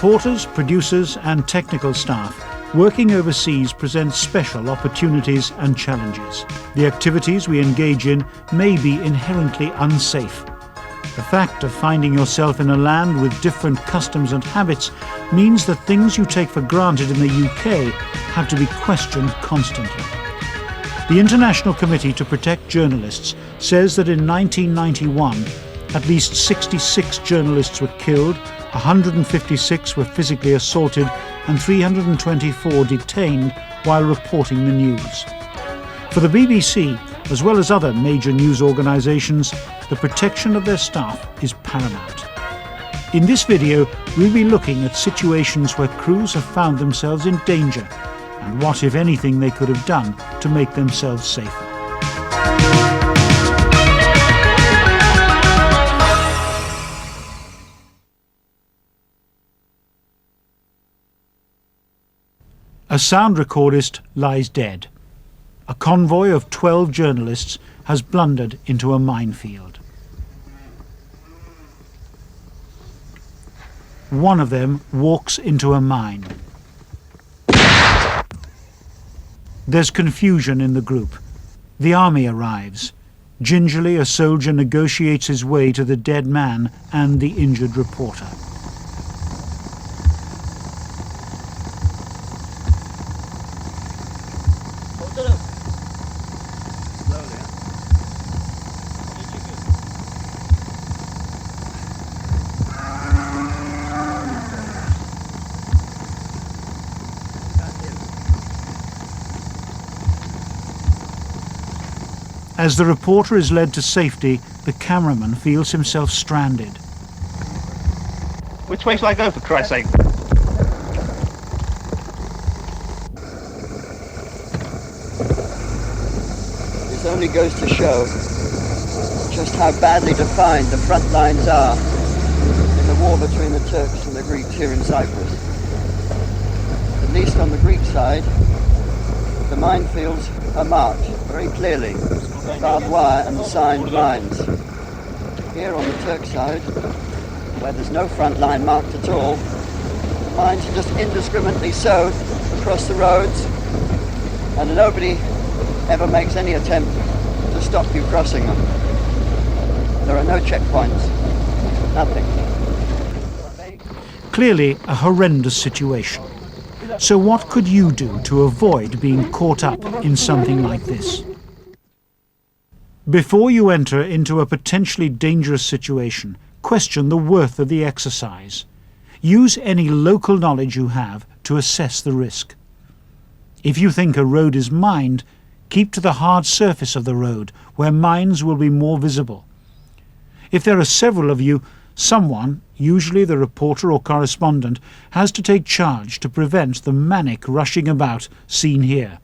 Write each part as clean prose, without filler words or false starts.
Reporters, producers and technical staff working overseas present special opportunities and challenges. The activities we engage in may be inherently unsafe. The fact of finding yourself in a land with different customs and habits means that things you take for granted in the UK have to be questioned constantly. The International Committee to Protect Journalists says that in 1991, at least 66 journalists were killed, 156 were physically assaulted and 324 detained while reporting the news. For the BBC, as well as other major news organisations, the protection of their staff is paramount. In this video, we'll be looking at situations where crews have found themselves in danger and what, if anything, they could have done to make themselves safer. A sound recordist lies dead. A convoy of 12 journalists has blundered into a minefield. One of them walks into a mine. There's confusion in the group. The army arrives. Gingerly, a soldier negotiates his way to the dead man and the injured reporter. As the reporter is led to safety, the cameraman feels himself stranded. Which way shall I go, for Christ's sake? This only goes to show just how badly defined the front lines are in the war between the Turks and the Greeks here in Cyprus. At least on the Greek side, the minefields are marked very clearly. Barbed wire and signed lines. Here on the Turk side, where there's no front line marked at all, mines are just indiscriminately sowed across the roads, and nobody ever makes any attempt to stop you crossing them. There are no checkpoints, nothing. Clearly a horrendous situation. So what could you do to avoid being caught up in something like this? Before you enter into a potentially dangerous situation, question the worth of the exercise. Use any local knowledge you have to assess the risk. If you think a road is mined, keep to the hard surface of the road, where mines will be more visible. If there are several of you, someone, usually the reporter or correspondent, has to take charge to prevent the manic rushing about seen here.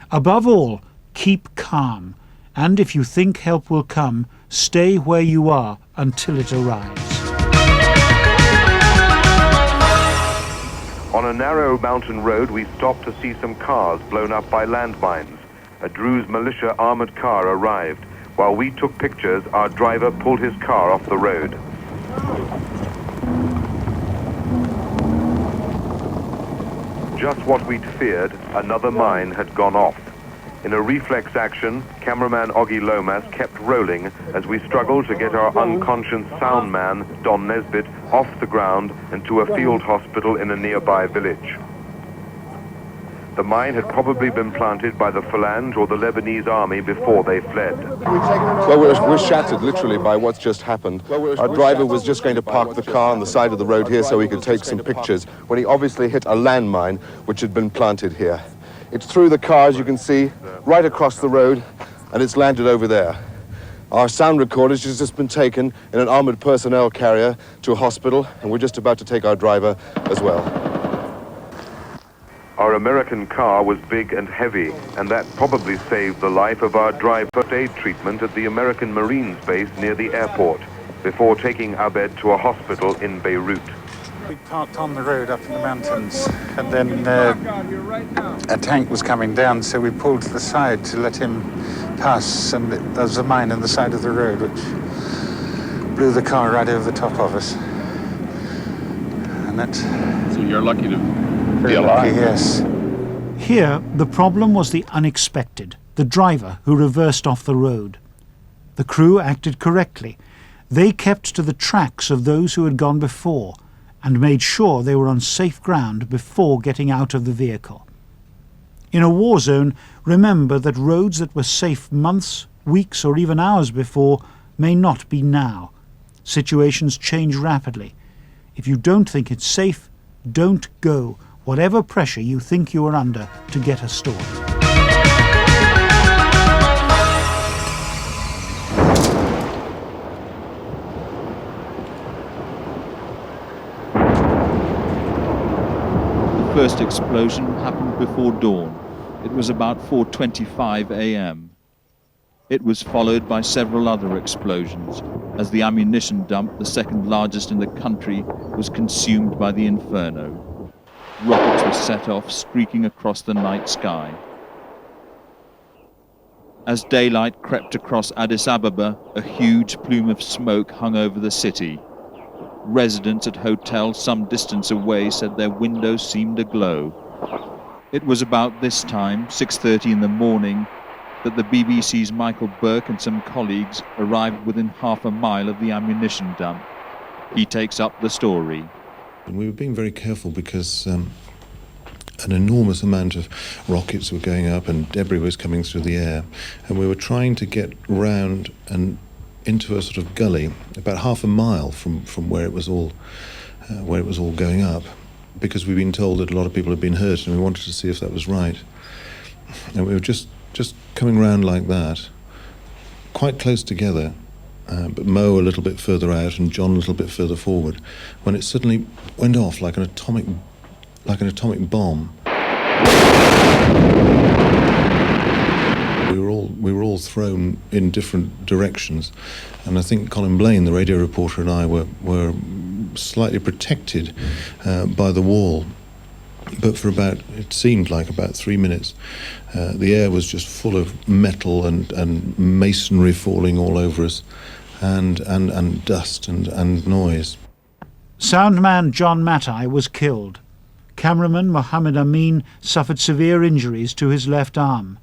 Above all, keep calm. And if you think help will come, stay where you are until it arrives. On a narrow mountain road, we stopped to see some cars blown up by landmines. A Druze militia armored car arrived. While we took pictures, our driver pulled his car off the road. Just what we'd feared, another mine had gone off. In a reflex action, cameraman Oggy Lomas kept rolling as we struggled to get our unconscious sound man, Don Nesbitt, off the ground and to a field hospital in a nearby village. The mine had probably been planted by the Phalange or the Lebanese army before they fled. Well, we're shattered literally by what's just happened. Our driver was just going to park the car on the side of the road here so he could take some pictures when he obviously hit a landmine which had been planted here. It's through the car, as you can see, right across the road, and it's landed over there. Our sound recorder has just been taken in an armored personnel carrier to a hospital, and we're just about to take our driver as well. Our American car was big and heavy, and that probably saved the life of our driver for aid treatment at the American Marines base near the airport, before taking Abed to a hospital in Beirut. We parked on the road up in the mountains, and then a tank was coming down, so we pulled to the side to let him pass, and there was a mine on the side of the road which blew the car right over the top of us. and that's So you're lucky to very lucky, yes. Here, the problem was the unexpected, the driver who reversed off the road. The crew acted correctly. They kept to the tracks of those who had gone before and made sure they were on safe ground before getting out of the vehicle. In a war zone, remember that roads that were safe months, weeks or even hours before may not be now. Situations change rapidly. If you don't think it's safe, don't go, whatever pressure you think you are under to get a story. The first explosion happened before dawn. It was about 4:25 a.m. It was followed by several other explosions, as the ammunition dump, the second largest in the country, was consumed by the inferno. Rockets were set off, streaking across the night sky. As daylight crept across Addis Ababa, a huge plume of smoke hung over the city. Residents at hotels some distance away said their windows seemed aglow. It was about this time, 6:30 in the morning, that the BBC's Michael Burke and some colleagues arrived within half a mile of the ammunition dump. He takes up the story. And we were being very careful because an enormous amount of rockets were going up and debris was coming through the air, and we were trying to get round and into a sort of gully about half a mile from where it was all going up, because we'd been told that a lot of people had been hurt, and we wanted to see if that was right. And we were just coming round like that, quite close together, but Mo a little bit further out and John a little bit further forward, when it suddenly went off like an atomic bomb. We were all thrown in different directions, and I think Colin Blaine, the radio reporter, and I were slightly protected by the wall. But for it seemed like about 3 minutes, the air was just full of metal and masonry falling all over us, and dust and noise. Soundman John Mattei was killed. Cameraman Mohammed Amin suffered severe injuries to his left arm.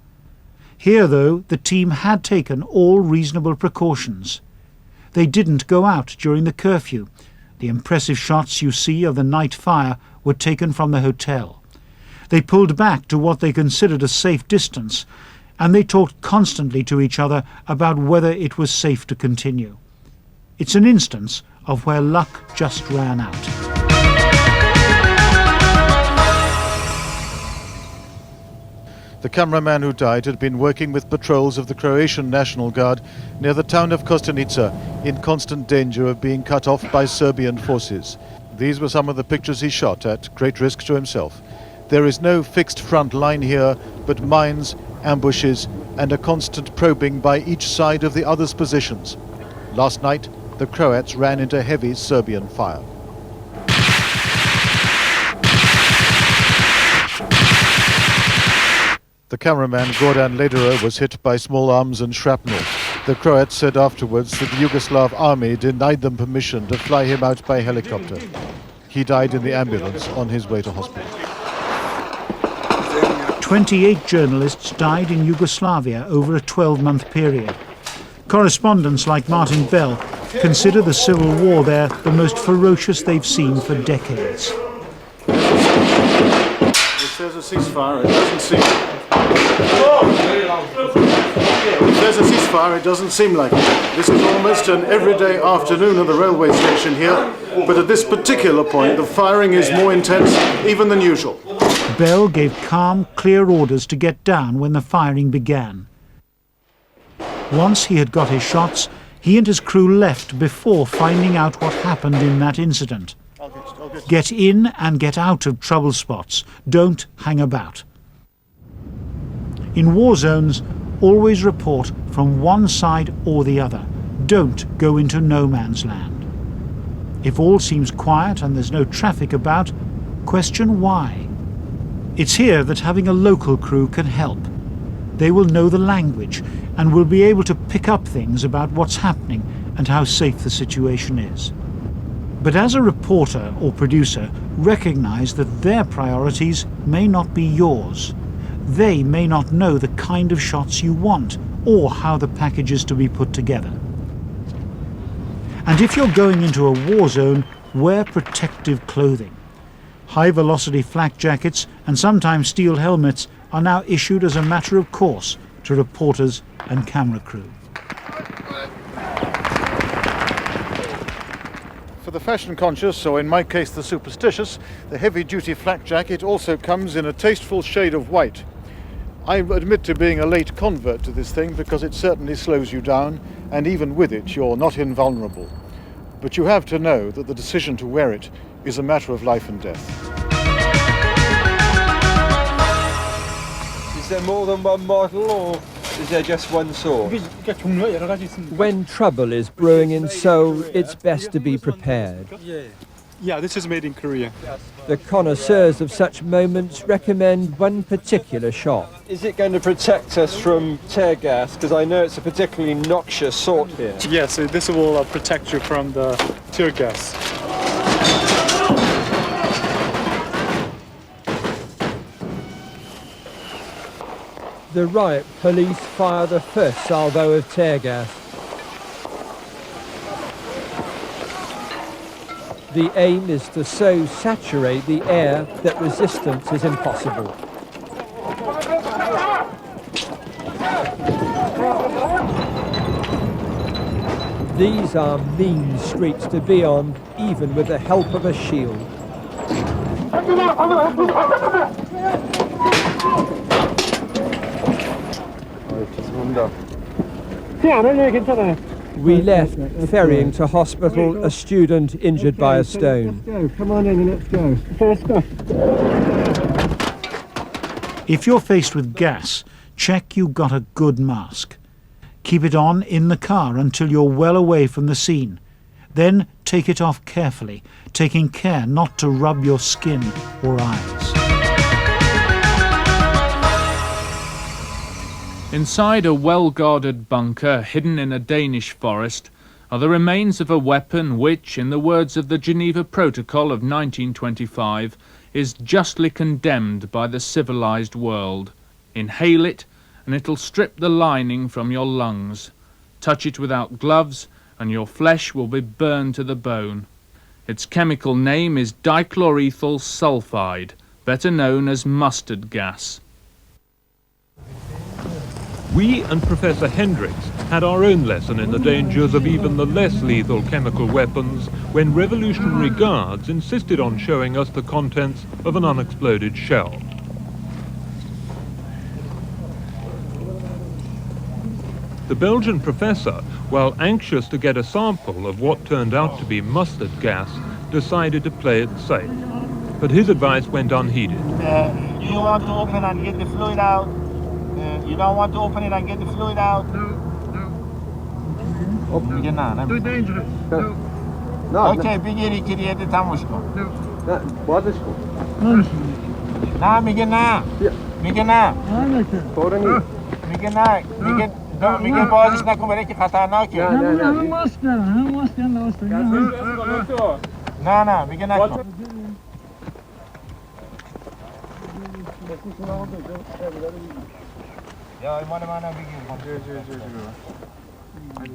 Here, though, the team had taken all reasonable precautions. They didn't go out during the curfew. The impressive shots you see of the night fire were taken from the hotel. They pulled back to what they considered a safe distance, and they talked constantly to each other about whether it was safe to continue. It's an instance of where luck just ran out. The cameraman who died had been working with patrols of the Croatian National Guard near the town of Kostunica, in constant danger of being cut off by Serbian forces. These were some of the pictures he shot at great risk to himself. There is no fixed front line here, but mines, ambushes, and a constant probing by each side of the other's positions. Last night, the Croats ran into heavy Serbian fire. The cameraman Goran Lederer was hit by small arms and shrapnel. The Croats said afterwards that the Yugoslav army denied them permission to fly him out by helicopter. He died in the ambulance on his way to hospital. 28 journalists died in Yugoslavia over a 12-month period. Correspondents like Martin Bell consider the civil war there the most ferocious they've seen for decades. If there's a ceasefire, it doesn't seem... If there's a ceasefire, it doesn't seem like it. This is almost an everyday afternoon at the railway station here, but at this particular point, the firing is more intense even than usual. Bell gave calm, clear orders to get down when the firing began. Once he had got his shots, he and his crew left before finding out what happened in that incident. Get in and get out of trouble spots. Don't hang about. In war zones, always report from one side or the other. Don't go into no man's land. If all seems quiet and there's no traffic about, question why. It's here that having a local crew can help. They will know the language and will be able to pick up things about what's happening and how safe the situation is. But as a reporter or producer, recognize that their priorities may not be yours. They may not know the kind of shots you want or how the package is to be put together. And if you're going into a war zone, wear protective clothing. High-velocity flak jackets and sometimes steel helmets are now issued as a matter of course to reporters and camera crew. For the fashion conscious, or in my case the superstitious, the heavy-duty flak jacket also comes in a tasteful shade of white. I admit to being a late convert to this thing because it certainly slows you down, and even with it you're not invulnerable. But you have to know that the decision to wear it is a matter of life and death. Is there more than one model, or is there just one sort? When trouble is brewing in Seoul, it's best to be prepared. Yeah, this is made in Korea. The connoisseurs of such moments recommend one particular shot. Is it going to protect us from tear gas? Because I know it's a particularly noxious sort here. Yes, this will protect you from the tear gas. The riot police fire the first salvo of tear gas. The aim is to so saturate the air that resistance is impossible. These are mean streets to be on, even with the help of a shield. We left, ferrying to hospital a student injured by a stone. Come on in and let's go. Let's go. If you're faced with gas, check you got a good mask. Keep it on in the car until you're well away from the scene. Then take it off carefully, taking care not to rub your skin or eyes. Inside a well-guarded bunker hidden in a Danish forest are the remains of a weapon which, in the words of the Geneva Protocol of 1925, is justly condemned by the civilized world. Inhale it, and it'll strip the lining from your lungs. Touch it without gloves, and your flesh will be burned to the bone. Its chemical name is dichlorethyl sulfide, better known as mustard gas. We and Professor Hendricks had our own lesson in the dangers of even the less lethal chemical weapons when Revolutionary Guards insisted on showing us the contents of an unexploded shell. The Belgian professor, while anxious to get a sample of what turned out to be mustard gas, decided to play it safe. But his advice went unheeded. You want to open and get the fluid out? You don't want to open it and get the fluid out? میگه نه Too dangerous. No. اوکی بگیری که دیگه تموش کن. نه بازش کن. نه میگه نه. میگه نه. طور نیست. میگه نه. میگه بازش نکن برای که خطرناکه. نه میگه نکن.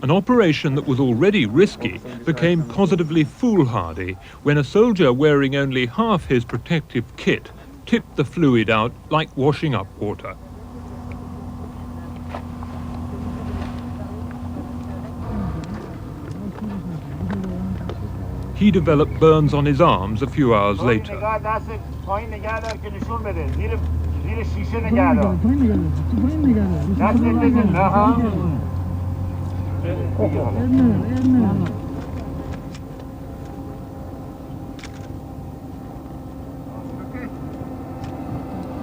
An operation that was already risky became positively foolhardy when a soldier wearing only half his protective kit tipped the fluid out like washing up water. He developed burns on his arms a few hours later.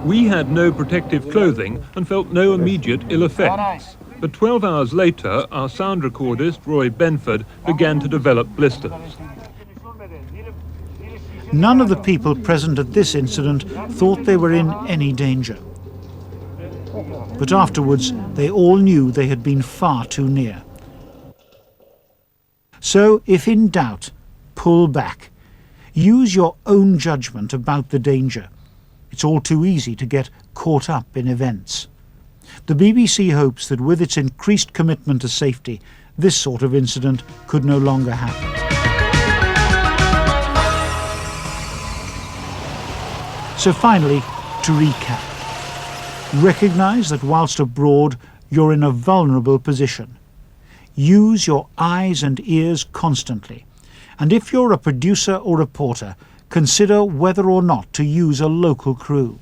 We had no protective clothing and felt no immediate ill effects. But 12 hours later, our sound recordist, Roy Benford, began to develop blisters. None of the people present at this incident thought they were in any danger. But afterwards, they all knew they had been far too near. So, if in doubt, pull back. Use your own judgment about the danger. It's all too easy to get caught up in events. The BBC hopes that with its increased commitment to safety, this sort of incident could no longer happen. So finally, to recap. Recognise that whilst abroad, you're in a vulnerable position. Use your eyes and ears constantly. And if you're a producer or reporter, consider whether or not to use a local crew.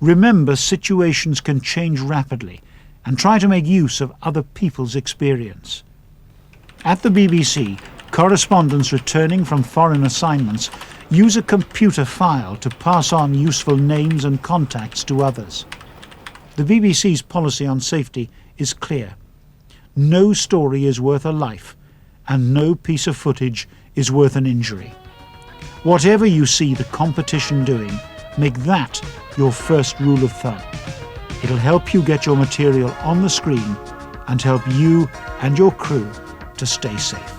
Remember, situations can change rapidly, and try to make use of other people's experience. At the BBC, correspondents returning from foreign assignments use a computer file to pass on useful names and contacts to others. The BBC's policy on safety is clear. No story is worth a life, and no piece of footage is worth an injury. Whatever you see the competition doing, make that your first rule of thumb. It'll help you get your material on the screen and help you and your crew to stay safe.